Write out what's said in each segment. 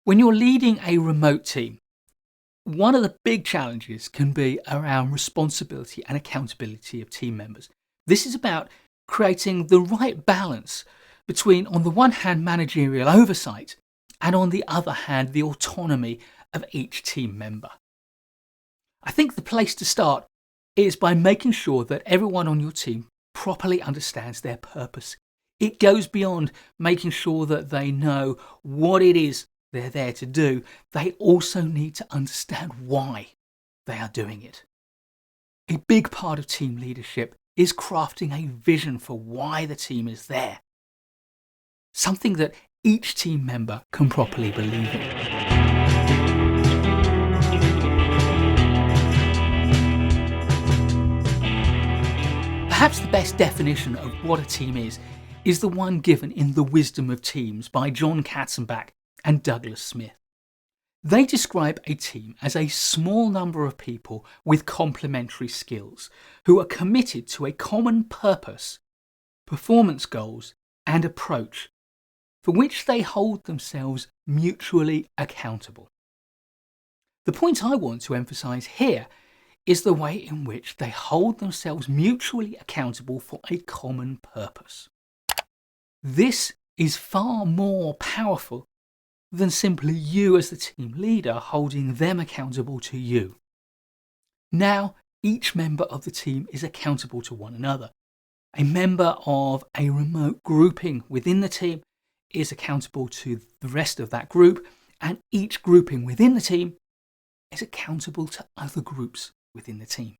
When you're leading a remote team, one of the big challenges can be around responsibility and accountability of team members. This is about creating the right balance between, on the one hand, managerial oversight, and on the other hand, the autonomy of each team member. I think the place to start is by making sure that everyone on your team properly understands their purpose. It goes beyond making sure that they know what it is they're there to do. They also need to understand why they are doing it. A big part of team leadership is crafting a vision for why the team is there. Something that each team member can properly believe in. Perhaps the best definition of what a team is the one given in The Wisdom of Teams by John Katzenbach and Douglas Smith. They describe a team as a small number of people with complementary skills who are committed to a common purpose, performance goals, and approach for which they hold themselves mutually accountable. The point I want to emphasize here is the way in which they hold themselves mutually accountable for a common purpose. This is far more powerful than simply you as the team leader holding them accountable to you. Now, each member of the team is accountable to one another. A member of a remote grouping within the team is accountable to the rest of that group, and each grouping within the team is accountable to other groups within the team.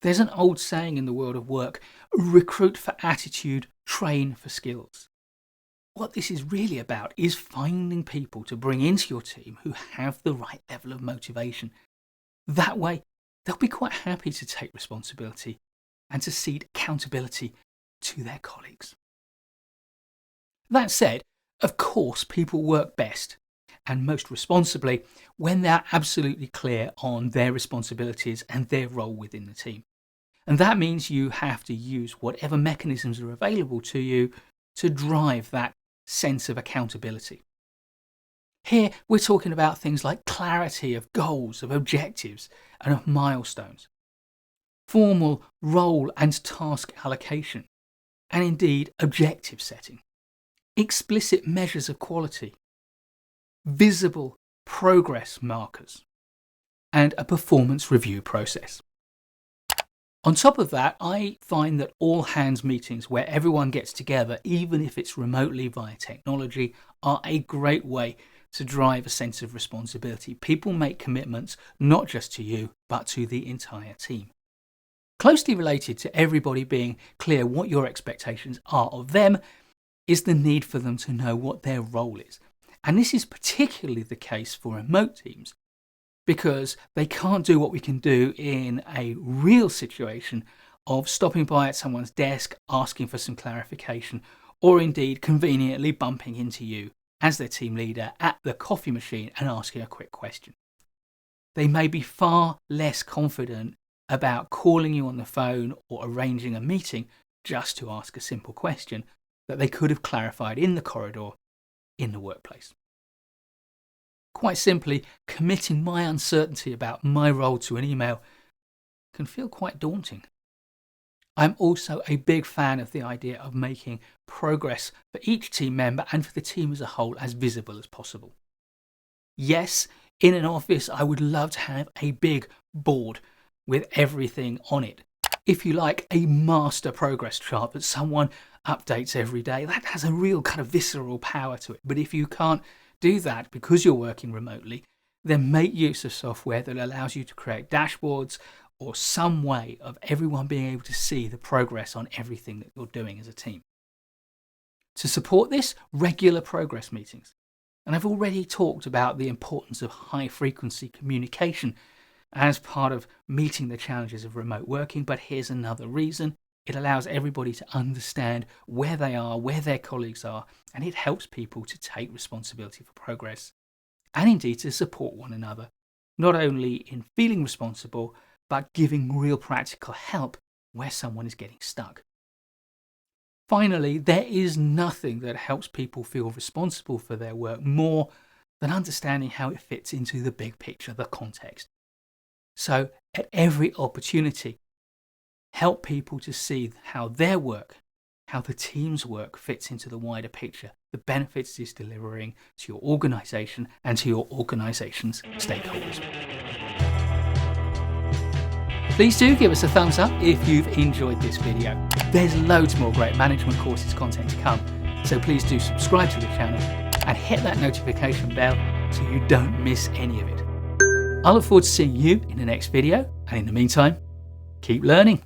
There's an old saying in the world of work: recruit for attitude, train for skills. What this is really about is finding people to bring into your team who have the right level of motivation. That way, they'll be quite happy to take responsibility and to cede accountability to their colleagues. That said, of course, people work best and most responsibly when they're absolutely clear on their responsibilities and their role within the team. And that means you have to use whatever mechanisms are available to you to drive that sense of accountability. Here, we're talking about things like clarity of goals, of objectives, and of milestones, formal role and task allocation, and indeed objective setting, explicit measures of quality, visible progress markers, and a performance review process. On top of that, I find that all hands meetings where everyone gets together, even if it's remotely via technology, are a great way to drive a sense of responsibility. People make commitments not just to you, but to the entire team. Closely related to everybody being clear what your expectations are of them is the need for them to know what their role is. And this is particularly the case for remote teams, because they can't do what we can do in a real situation of stopping by at someone's desk, asking for some clarification, or indeed conveniently bumping into you as their team leader at the coffee machine and asking a quick question. They may be far less confident about calling you on the phone or arranging a meeting just to ask a simple question that they could have clarified in the corridor in the workplace. Quite simply, committing my uncertainty about my role to an email can feel quite daunting. I'm also a big fan of the idea of making progress for each team member and for the team as a whole as visible as possible. Yes, in an office, I would love to have a big board with everything on it. If you like, a master progress chart that someone updates every day. That has a real kind of visceral power to it. But if you can't do that because you're working remotely, then make use of software that allows you to create dashboards or some way of everyone being able to see the progress on everything that you're doing as a team. To support this, regular progress meetings. And I've already talked about the importance of high-frequency communication as part of meeting the challenges of remote working, but here's another reason. It allows everybody to understand where they are, where their colleagues are, and it helps people to take responsibility for progress and indeed to support one another, not only in feeling responsible, but giving real practical help where someone is getting stuck. Finally, there is nothing that helps people feel responsible for their work more than understanding how it fits into the big picture, the context. So, at every opportunity, help people to see how their work, how the team's work fits into the wider picture, the benefits it's delivering to your organization and to your organization's stakeholders. Please do give us a thumbs up if you've enjoyed this video. There's loads more great management courses content to come, so please do subscribe to the channel and hit that notification bell so you don't miss any of it. I look forward to seeing you in the next video, and in the meantime, keep learning.